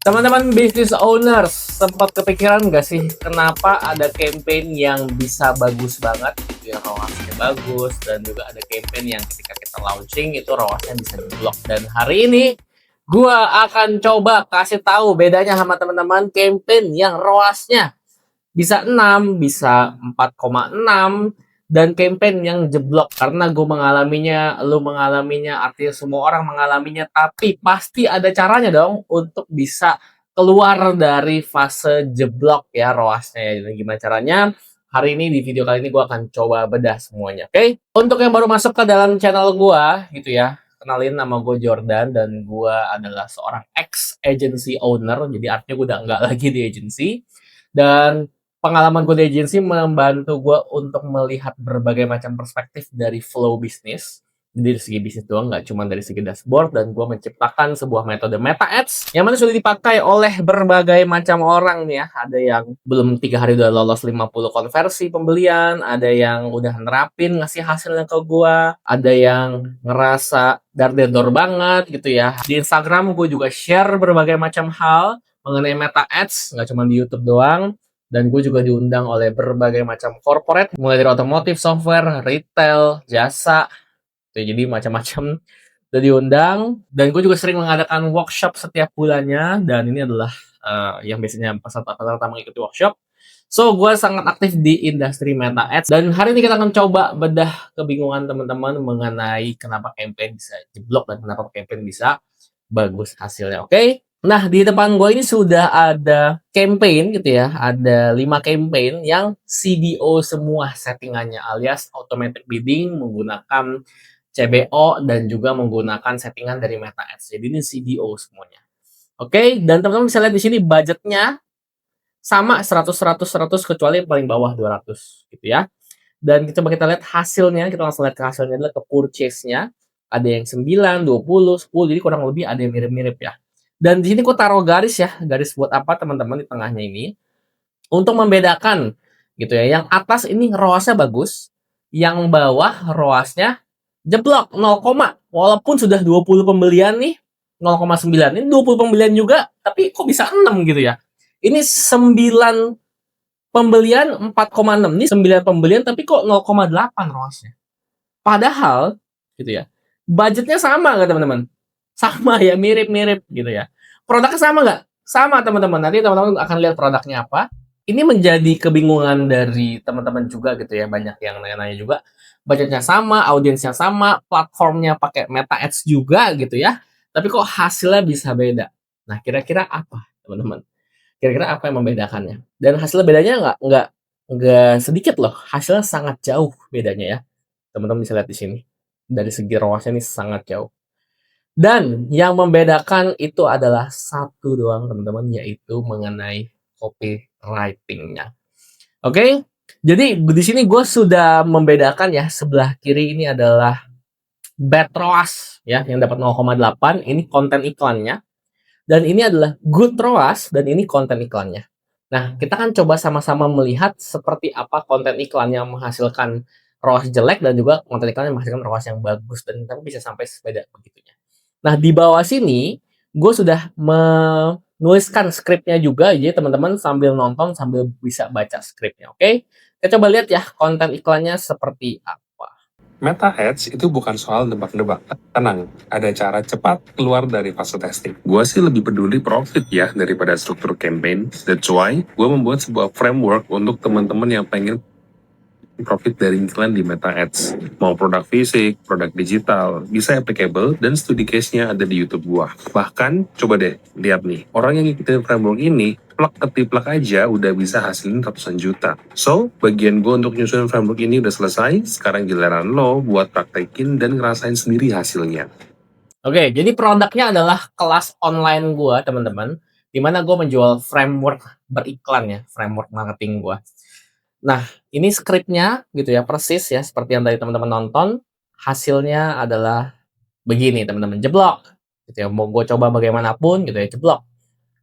Teman-teman business owners, sempat kepikiran nggak sih kenapa ada campaign yang bisa bagus banget gitu ya, ROAS-nya bagus, dan juga ada campaign yang ketika kita launching itu ROAS-nya bisa di-block. Dan hari ini gua akan coba kasih tahu bedanya sama teman-teman campaign yang ROAS-nya bisa 6, bisa 4,6, dan campaign yang jeblok. Karena gue mengalaminya, lu mengalaminya, artinya semua orang mengalaminya, tapi pasti ada caranya dong untuk bisa keluar dari fase jeblok ya ROAS-nya. Jadi gimana caranya? Hari ini di video kali ini gue akan coba bedah semuanya, oke? Untuk yang baru masuk ke dalam channel gue gitu ya, kenalin, nama gue Jordan dan gue adalah seorang ex agency owner. Jadi artinya gue udah nggak lagi di agency, dan pengalaman gue di agency membantu gue untuk melihat berbagai macam perspektif dari flow bisnis. Jadi dari segi bisnis doang, nggak cuma dari segi dashboard. Dan gue menciptakan sebuah metode Meta Ads yang mana sudah dipakai oleh berbagai macam orang nih ya. Ada yang belum 3 hari udah lolos 50 konversi pembelian, ada yang udah nerapin ngasih hasilnya ke gue, ada yang ngerasa dar-der banget gitu ya. Di Instagram gue juga share berbagai macam hal mengenai Meta Ads, nggak cuma di YouTube doang. Dan gue juga diundang oleh berbagai macam corporate, mulai dari otomotif, software, retail, jasa, jadi macam-macam udah diundang. Dan gue juga sering mengadakan workshop setiap bulannya, dan ini adalah yang biasanya peserta-peserta mengikuti workshop. So, gue sangat aktif di industri Meta Ads, dan hari ini kita akan coba bedah kebingungan teman-teman mengenai kenapa campaign bisa jeblok dan kenapa campaign bisa bagus hasilnya, oke? Nah, di depan gue ini sudah ada campaign gitu ya, ada 5 campaign yang CBO semua settingannya, alias automatic bidding menggunakan CBO dan juga menggunakan settingan dari Meta Ads. Jadi ini CBO semuanya. Oke, dan teman-teman bisa lihat di sini budgetnya sama 100 100 100 kecuali yang paling bawah 200 gitu ya. Dan coba kita lihat hasilnya, kita langsung lihat ke hasilnya adalah ke purchase-nya. Ada yang 9, 20, 10, jadi kurang lebih ada yang mirip-mirip ya. Dan di sini aku taruh garis ya, garis buat apa teman-teman di tengahnya ini? Untuk membedakan gitu ya. Yang atas ini ROAS-nya bagus, yang bawah ROAS-nya jeblok 0, walaupun sudah 20 pembelian nih 0,9. Ini 20 pembelian juga, tapi kok bisa 6 gitu ya. Ini 9 pembelian 4,6. Ini 9 pembelian tapi kok 0,8 ROAS-nya. Padahal gitu ya. Budgetnya sama nggak teman-teman? Sama ya, mirip-mirip gitu ya. Produknya sama nggak? Sama teman-teman. Nanti teman-teman akan lihat produknya apa. Ini menjadi kebingungan dari teman-teman juga gitu ya. Banyak yang nanya-nanya juga. Budgetnya sama, audiensnya sama, platformnya pakai Meta Ads juga gitu ya. Tapi kok hasilnya bisa beda? Nah, kira-kira apa teman-teman? Kira-kira apa yang membedakannya? Dan hasil bedanya nggak sedikit loh. Hasilnya sangat jauh bedanya ya. Teman-teman bisa lihat di sini. Dari segi ROAS-nya ini sangat jauh. Dan yang membedakan itu adalah satu doang teman-teman, yaitu mengenai copywriting-nya. Oke? Jadi di sini gue sudah membedakan ya, sebelah kiri ini adalah bad ROAS ya, yang dapat 0,8, ini konten iklannya. Dan ini adalah good ROAS, dan ini konten iklannya. Nah, kita kan coba sama-sama melihat seperti apa konten iklan yang menghasilkan ROAS jelek dan juga konten iklan yang menghasilkan ROAS yang bagus, dan tapi bisa sampai sepeda begitunya. Nah, di bawah sini gue sudah menuliskan skripnya juga, jadi teman-teman sambil nonton sambil bisa baca skripnya, oke? Kita coba lihat ya konten iklannya seperti apa. Meta Ads itu bukan soal nebak-nebak. Tenang, ada cara cepat keluar dari fase testing. Gua sih lebih peduli profit ya daripada struktur campaign. That's why gue membuat sebuah framework untuk teman-teman yang pengen profit dari iklan di Meta Ads. Mau produk fisik, produk digital, bisa applicable dan studi case-nya ada di YouTube gua. Bahkan, coba deh lihat nih, orang yang ngikutin framework ini, plak ketiplak aja udah bisa hasilin ratusan juta. So, bagian gua untuk nyusun framework ini udah selesai, sekarang giliran lo buat praktekin dan ngerasain sendiri hasilnya. Oke, jadi produknya adalah kelas online gue, teman-teman, di mana gue menjual framework beriklan ya, framework marketing gue. Nah, ini skripnya gitu ya, persis ya, seperti yang tadi teman-teman nonton. Hasilnya adalah begini, teman-teman, jeblok. Gitu ya, mau gue coba bagaimanapun gitu ya, jeblok.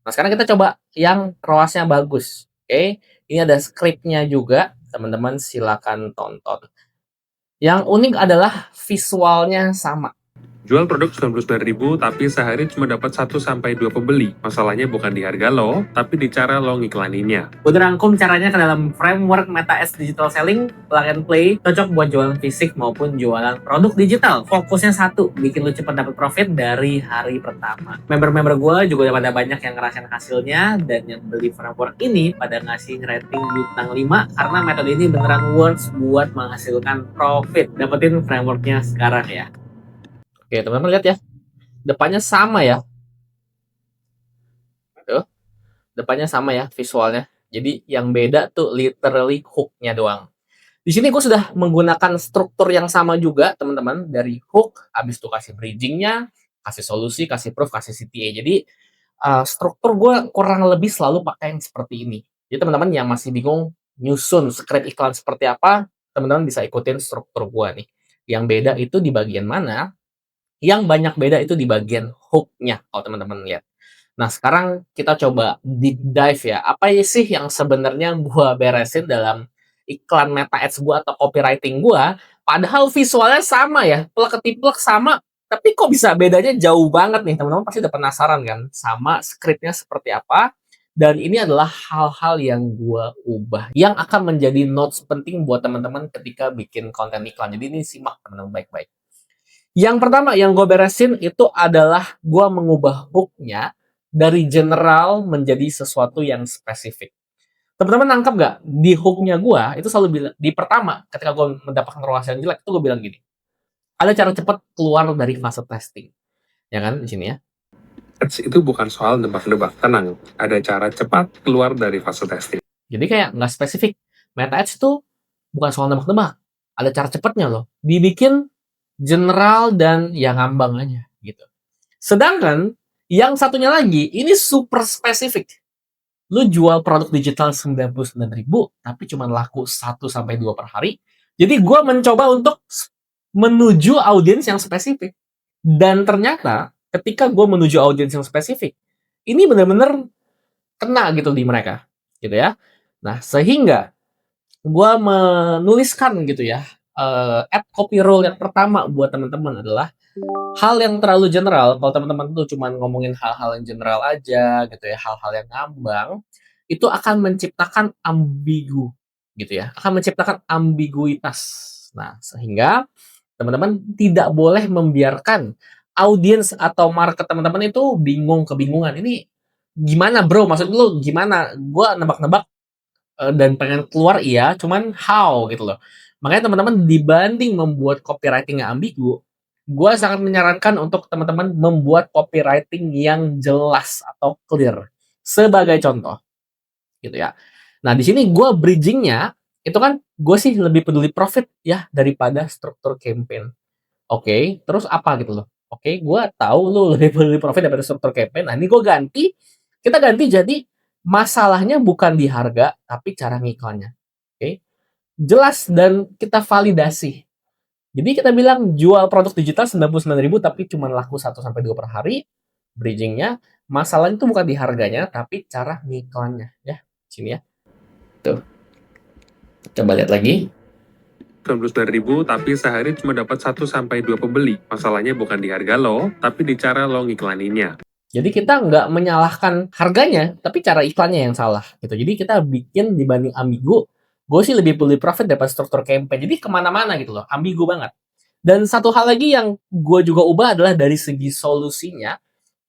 Nah, sekarang kita coba yang ROAS-nya bagus. Oke, ini ada skripnya juga, teman-teman silakan tonton. Yang unik adalah visualnya sama. Jual produk 99.000 tapi sehari cuma dapat 1-2 pembeli. Masalahnya bukan di harga lo, tapi di cara lo ngiklaninnya. Gue udah rangkum caranya ke dalam framework Meta Ads Digital Selling, plug and play, cocok buat jualan fisik maupun jualan produk digital. Fokusnya satu, bikin lu cepat dapat profit dari hari pertama. Member-member gue juga udah pada banyak yang ngerasain hasilnya, dan yang beli framework ini pada ngasih rating bintang 5 karena metode ini beneran works buat menghasilkan profit. Dapetin frameworknya sekarang ya. Oke, teman-teman lihat ya. Depannya sama ya. Tuh. Depannya sama ya visualnya. Jadi yang beda tuh literally hook-nya doang. Di sini gue sudah menggunakan struktur yang sama juga, teman-teman. Dari hook, habis itu kasih bridging-nya, kasih solusi, kasih proof, kasih CTA. Jadi struktur gue kurang lebih selalu pakai yang seperti ini. Jadi teman-teman yang masih bingung nyusun script iklan seperti apa, teman-teman bisa ikutin struktur gue nih. Yang beda itu di bagian mana? Yang banyak beda itu di bagian hook-nya, kalau teman-teman lihat. Nah, sekarang kita coba deep dive ya. Apa sih yang sebenarnya gua beresin dalam iklan Meta Ads gua atau copywriting gua, padahal visualnya sama ya, plek-ketiplek sama, tapi kok bisa bedanya jauh banget nih, teman-teman pasti udah penasaran kan sama skripnya seperti apa. Dan ini adalah hal-hal yang gua ubah, yang akan menjadi notes penting buat teman-teman ketika bikin konten iklan. Jadi ini simak teman-teman baik-baik. Yang pertama yang gue beresin itu adalah gue mengubah hook-nya dari general menjadi sesuatu yang spesifik. Teman-teman nangkep nggak? Di hook-nya gue, itu selalu bilang, di pertama, ketika gue mendapatkan ROAS yang jelek, itu gue bilang gini, ada cara cepat keluar dari fase testing. Ya kan, di sini ya. Ads itu bukan soal nebak-nebak, tenang. Ada cara cepat keluar dari fase testing. Jadi kayak nggak spesifik. Meta Ads itu bukan soal nebak-nebak. Ada cara cepatnya loh. Dibikin general dan yang ngambang aja gitu. Sedangkan yang satunya lagi ini super spesifik. Lu jual produk digital 99.000 tapi cuma laku 1-2 per hari. Jadi gue mencoba untuk menuju audiens yang spesifik. Dan ternyata ketika gue menuju audiens yang spesifik, ini benar-benar kena gitu di mereka, gitu ya. Nah, sehingga gue menuliskan gitu ya, add copy rule yang pertama buat teman-teman adalah hal yang terlalu general. Kalau teman-teman tuh cuman ngomongin hal-hal yang general aja gitu ya, hal-hal yang ngambang, itu akan menciptakan ambigu gitu ya, akan menciptakan ambiguitas. Nah, sehingga teman-teman tidak boleh membiarkan audiens atau market teman-teman itu bingung kebingungan. Ini gimana bro? Maksud lu gimana? Gua nebak-nebak dan pengen keluar iya, cuman how gitu loh. Makanya teman-teman dibanding membuat copywriting yang ambigu, gue sangat menyarankan untuk teman-teman membuat copywriting yang jelas atau clear. Sebagai contoh, gitu ya. Nah di sini gue bridgingnya itu kan gue sih lebih peduli profit ya daripada struktur campaign. Oke, terus apa gitu loh? Oke, gue tahu lu lebih peduli profit daripada struktur campaign. Nah ini gue ganti, kita ganti jadi masalahnya bukan di harga, tapi cara ngiklannya. Oke, jelas dan kita validasi. Jadi kita bilang jual produk digital 99.000 tapi cuma laku 1-2 per hari. Bridgingnya, masalahnya itu bukan di harganya, tapi cara ngiklannya. Ya, sini ya. Tuh. Coba lihat lagi. 99.000 tapi sehari cuma dapat 1-2 pembeli. Masalahnya bukan di harga lo, tapi di cara lo ngiklaninnya. Jadi kita nggak menyalahkan harganya, tapi cara iklannya yang salah. Gitu. Jadi kita bikin dibanding ambigu, gue sih lebih peduli profit daripada struktur campaign. Jadi kemana-mana gitu loh, ambigu banget. Dan satu hal lagi yang gue juga ubah adalah dari segi solusinya,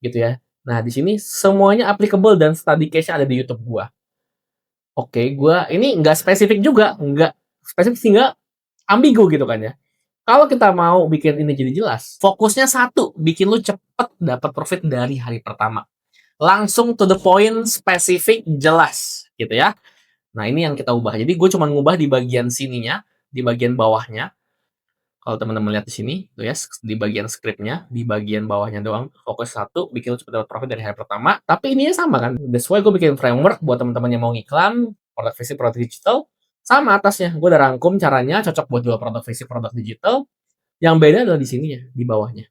gitu ya. Nah di sini semuanya applicable dan study case-nya ada di YouTube gue. Oke, gue ini nggak spesifik juga, nggak spesifik sehingga ambigu gitu kan ya. Kalau kita mau bikin ini jadi jelas, fokusnya satu, bikin lu cepet dapat profit dari hari pertama. Langsung to the point, spesifik, jelas, gitu ya. Nah ini yang kita ubah. Jadi gue cuma ngubah di bagian sininya, di bagian bawahnya. Kalau teman-teman lihat di sini, tuh ya, di bagian scriptnya, di bagian bawahnya doang, fokus satu, bikin lu cepet dapat profit dari hari pertama. Tapi ininya sama kan. That's why gue bikin framework buat teman-teman yang mau ngiklan, produk fisik, produk digital, sama atasnya. Gue udah rangkum caranya, cocok buat jual produk fisik, produk digital. Yang beda adalah di sini ya, di bawahnya.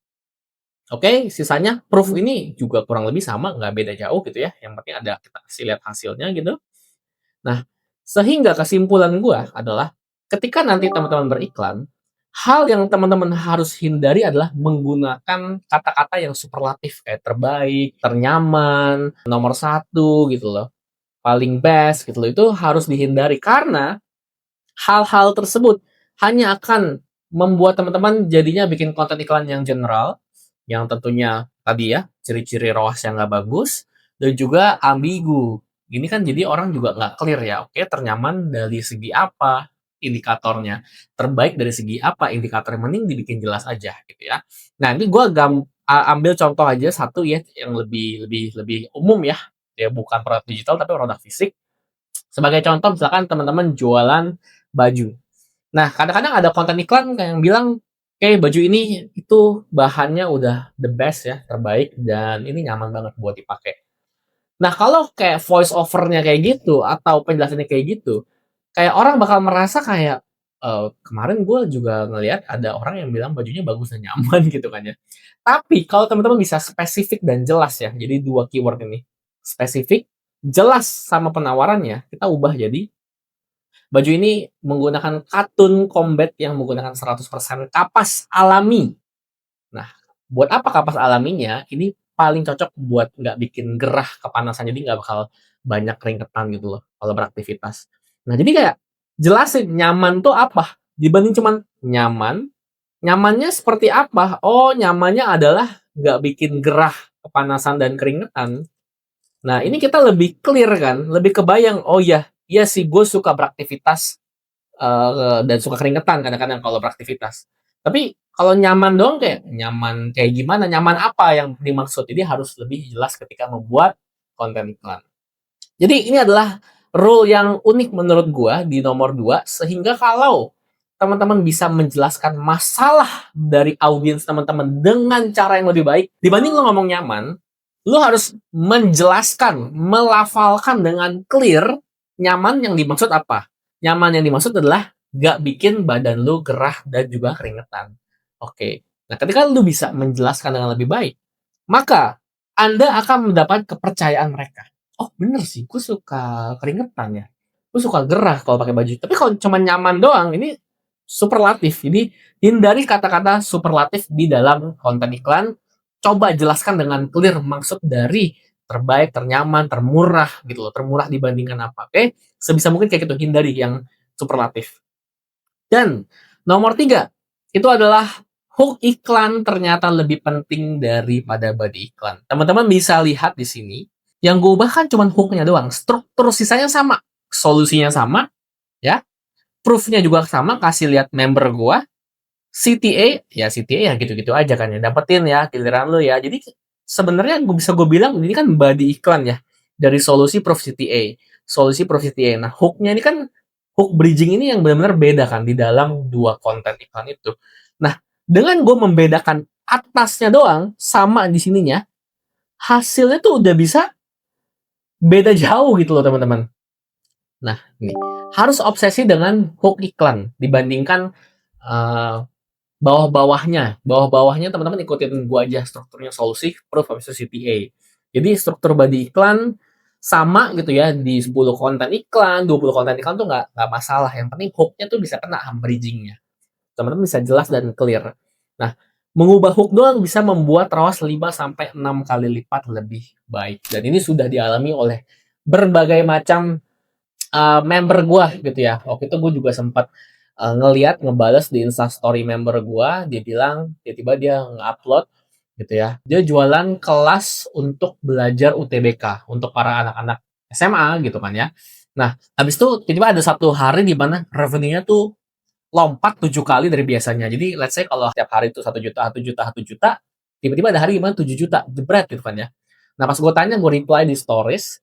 Oke, sisanya proof ini juga kurang lebih sama, nggak beda jauh gitu ya. Yang penting ada kita kasih lihat hasilnya gitu. Nah, sehingga kesimpulan gue adalah ketika nanti teman-teman beriklan, Hal yang teman-teman harus hindari adalah menggunakan kata-kata yang superlatif kayak terbaik, ternyaman, nomor satu gitu loh, paling best gitu loh. Itu harus dihindari karena hal-hal tersebut hanya akan membuat teman-teman jadinya bikin konten iklan yang general, yang tentunya tadi ya, ciri-ciri ROAS yang nggak bagus, dan juga ambigu. Ini kan jadi orang juga nggak clear ya, oke ternyaman dari segi apa indikatornya, terbaik dari segi apa indikatornya, mending dibikin jelas aja gitu ya. Nah ini gue ambil contoh aja satu ya, yang lebih lebih lebih umum ya, ya bukan produk digital tapi produk fisik. Sebagai contoh misalkan teman-teman jualan baju. Nah, kadang-kadang ada konten iklan yang bilang, "Oke, baju ini itu bahannya udah the best ya, terbaik dan ini nyaman banget buat dipakai." Nah, kalau kayak voice over-nya kayak gitu atau penjelasannya kayak gitu, kayak orang bakal merasa kayak, "Kemarin gue juga ngelihat ada orang yang bilang bajunya bagus dan nyaman," gitu kan ya. Tapi kalau teman-teman bisa spesifik dan jelas ya, jadi 2 keyword ini, spesifik, jelas sama penawarannya, kita ubah jadi baju ini menggunakan katun combat yang menggunakan 100% kapas alami. Nah, buat apa kapas alaminya? Ini paling cocok buat nggak bikin gerah kepanasan, jadi nggak bakal banyak keringetan gitu loh kalau beraktivitas. Nah, jadi kayak jelasin nyaman tuh apa, dibanding cuman nyaman, nyamannya seperti apa? Oh, nyamannya adalah nggak bikin gerah, kepanasan, dan keringetan. Nah, ini kita lebih clear kan, lebih kebayang, oh iya, iya sih gue suka beraktivitas dan suka keringetan kadang-kadang kalau beraktivitas. Tapi kalau nyaman doang kayak nyaman kayak gimana? Nyaman apa yang dimaksud? Jadi harus lebih jelas ketika membuat konten iklan. Jadi ini adalah rule yang unik menurut gua di nomor 2 sehingga kalau teman-teman bisa menjelaskan masalah dari audiens teman-teman dengan cara yang lebih baik dibanding lo ngomong nyaman, lo harus menjelaskan, melafalkan dengan clear nyaman yang dimaksud apa. Nyaman yang dimaksud adalah gak bikin badan lo gerah dan juga keringetan. Oke. Nah, ketika lo bisa menjelaskan dengan lebih baik, maka Anda akan mendapat kepercayaan mereka. Oh bener sih, gue suka keringetan ya. Gue suka gerah kalau pakai baju. Tapi kalau cuma nyaman doang, ini superlatif. Jadi hindari kata-kata superlatif di dalam konten iklan. Coba jelaskan dengan clear maksud dari terbaik, ternyaman, termurah gitu loh. Termurah dibandingkan apa. Oke? Sebisa mungkin kayak gitu, hindari yang superlatif. Dan nomor 3 itu adalah hook iklan ternyata lebih penting daripada body iklan. Teman-teman bisa lihat di sini, yang gue ubah kan cuma hooknya doang. Struktur sisanya sama, solusinya sama, ya. Proofnya juga sama, kasih lihat member gue. CTA ya gitu-gitu aja kan ya. Dapetin ya giliran lu ya. Jadi sebenarnya gue bilang ini kan body iklan ya dari solusi proof CTA. Solusi proof CTA. Nah, hooknya ini kan hook bridging ini yang benar-benar beda kan di dalam dua konten iklan itu. Nah, dengan gue membedakan atasnya doang sama di sininya, hasilnya tuh udah bisa beda jauh gitu loh teman-teman. Nah, ini harus obsesi dengan hook iklan dibandingkan uh, bawah-bawahnya. Bawah-bawahnya teman-teman ikutin gua aja strukturnya solusi, proof, habis itu CTA. Jadi struktur body iklan sama gitu ya di 10 konten iklan, 20 konten iklan tuh nggak masalah. Yang penting hooknya tuh bisa kena bridgingnya. Teman-teman bisa jelas dan clear. Nah, mengubah hook doang bisa membuat ROAS 5 sampai 6 kali lipat lebih baik. Dan ini sudah dialami oleh berbagai macam member gua gitu ya. Waktu itu gue juga sempat ngeliat ngebales di instastory member gua, dia bilang tiba-tiba dia nge-upload gitu ya, dia jualan kelas untuk belajar UTBK untuk para anak-anak SMA gitu kan ya. Nah habis itu tiba-tiba ada satu hari di mana revenue-nya tuh lompat 7 kali dari biasanya. Jadi let's say kalau setiap hari itu 1 juta, 1 juta, 1 juta, tiba-tiba ada hari di mana 7 juta, jebret gitu kan ya. Nah pas gue tanya, gue reply di stories,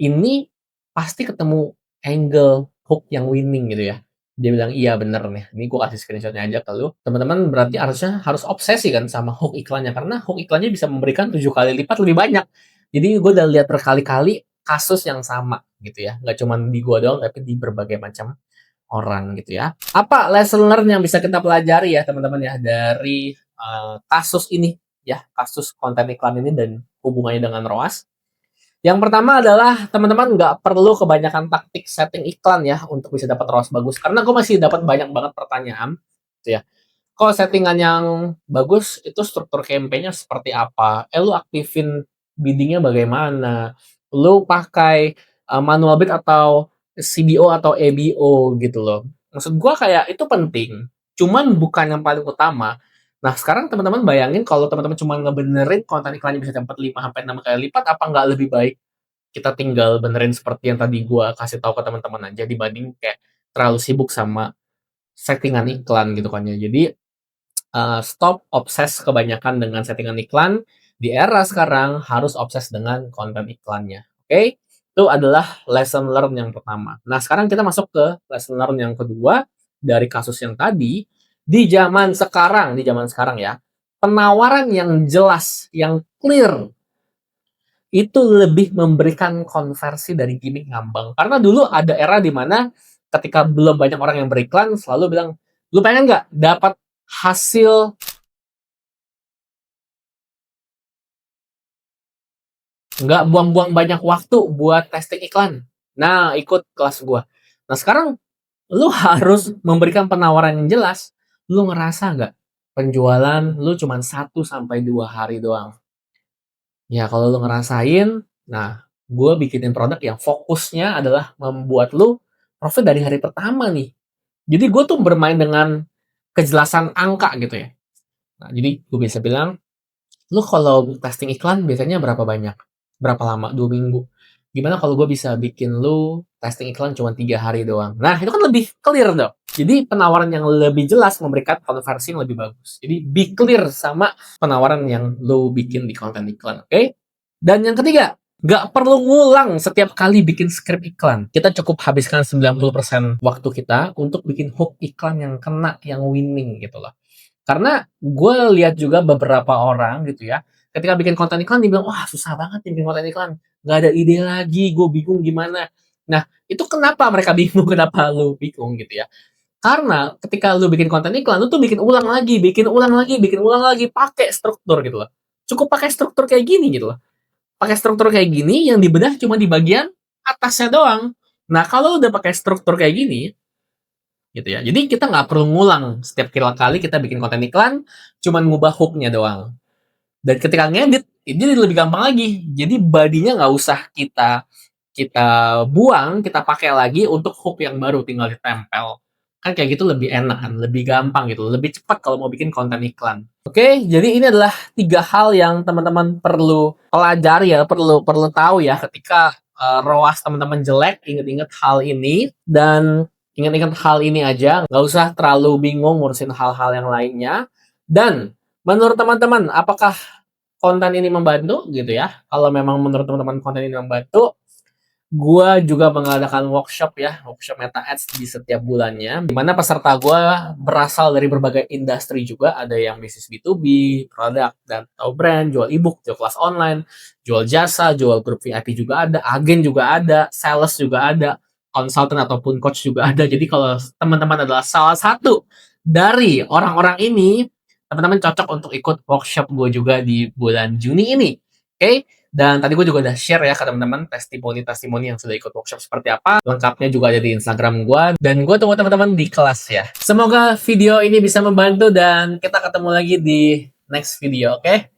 ini pasti ketemu angle hook yang winning gitu ya. Dia bilang iya bener nih. Ini gue kasih screenshotnya aja ke lu. Teman-teman berarti harus obsesi kan sama hook iklannya karena hook iklannya bisa memberikan 7 kali lipat lebih banyak. Jadi gue udah lihat berkali-kali kasus yang sama gitu ya. Nggak cuma di gue doang tapi di berbagai macam orang gitu ya. Apa lesson learn yang bisa kita pelajari ya teman-teman ya dari kasus ini ya, kasus konten iklan ini dan hubungannya dengan ROAS. Yang pertama adalah teman-teman nggak perlu kebanyakan taktik setting iklan ya untuk bisa dapat ROAS bagus. Karena gue masih dapat banyak banget pertanyaan gitu ya. Kalau settingan yang bagus, itu struktur campaign-nya seperti apa? Lu aktifin bidding-nya bagaimana? Lu pakai manual bid atau CBO atau EBO gitu loh. Maksud gua kayak itu penting, cuman bukan yang paling utama. Nah, sekarang teman-teman bayangin kalau teman-teman cuma ngebenerin konten iklannya bisa dapat 5 sampai 6 kali lipat, apa nggak lebih baik kita tinggal benerin seperti yang tadi gua kasih tahu ke teman-teman aja dibanding kayak terlalu sibuk sama settingan iklan gitu kan ya. Jadi stop obses kebanyakan dengan settingan iklan. Di era sekarang harus obses dengan konten iklannya. Oke? Itu adalah lesson learn yang pertama. Nah, sekarang kita masuk ke lesson learn yang kedua dari kasus yang tadi. Di zaman sekarang ya, penawaran yang jelas, yang clear, itu lebih memberikan konversi dari gimmick ngambang. Karena dulu ada era di mana ketika belum banyak orang yang beriklan, selalu bilang, lu pengen nggak dapat hasil nggak buang-buang banyak waktu buat testing iklan. Nah, ikut kelas gua. Nah, sekarang lu harus memberikan penawaran yang jelas. Lu ngerasa nggak penjualan lu cuma 1 sampai 2 hari doang? Ya, kalau lu ngerasain, nah, gue bikinin produk yang fokusnya adalah membuat lu profit dari hari pertama nih. Jadi gue tuh bermain dengan kejelasan angka gitu ya. Nah, jadi gue bisa bilang, lu kalau testing iklan biasanya berapa banyak? Berapa lama? 2 minggu. Gimana kalau gue bisa bikin lu testing iklan cuma 3 hari doang? Nah, itu kan lebih clear dong. Jadi penawaran yang lebih jelas memberikan konversi yang lebih bagus. Jadi be clear sama penawaran yang lu bikin di konten iklan, oke? Dan yang ketiga, nggak perlu ngulang setiap kali bikin script iklan. Kita cukup habiskan 90% waktu kita untuk bikin hook iklan yang kena, yang winning gitu loh. Karena gue lihat juga beberapa orang gitu ya, ketika bikin konten iklan dia bilang, "Wah, susah banget nih bikin konten iklan, nggak ada ide lagi, gue bingung gimana." Nah, itu kenapa mereka bingung, kenapa lu bingung gitu ya. Karena ketika lu bikin konten iklan, lu tuh bikin ulang lagi, bikin ulang lagi, bikin ulang lagi, pakai struktur gitu loh. Cukup pakai struktur kayak gini gitu loh. Pakai struktur kayak gini yang dibedah cuma di bagian atasnya doang. Nah, kalau udah pakai struktur kayak gini, gitu ya. Jadi kita nggak perlu ngulang setiap kali kita bikin konten iklan, cuman ngubah hooknya doang. Dan ketika ngedit, ini jadi lebih gampang lagi. Jadi badinya nggak usah kita kita buang, kita pakai lagi untuk hook yang baru, tinggal ditempel. Kan kayak gitu lebih enak kan, lebih gampang gitu, lebih cepat kalau mau bikin konten iklan. Oke, jadi ini adalah 3 hal yang teman-teman perlu pelajari ya, perlu perlu tahu ya ketika ROAS teman-teman jelek, ingat-ingat hal ini dan ingat-ingat hal ini aja, nggak usah terlalu bingung ngurusin hal-hal yang lainnya. Dan menurut teman-teman, apakah konten ini membantu gitu ya? Kalau memang menurut teman-teman konten ini membantu, gua juga mengadakan workshop ya, workshop Meta Ads di setiap bulannya, di mana peserta gua berasal dari berbagai industri juga, ada yang bisnis B2B, produk dan atau brand, jual ebook, jual kelas online, jual jasa, jual grup VIP juga ada, agen juga ada, sales juga ada, konsultan ataupun coach juga ada. Jadi kalau teman-teman adalah salah satu dari orang-orang ini, teman-teman cocok untuk ikut workshop gue juga di bulan Juni ini. Oke? Dan tadi gue juga udah share ya ke teman-teman testimoni-testimoni yang sudah ikut workshop seperti apa. Lengkapnya juga ada di Instagram gue. Dan gue tunggu teman-teman di kelas ya. Semoga video ini bisa membantu dan kita ketemu lagi di next video, oke?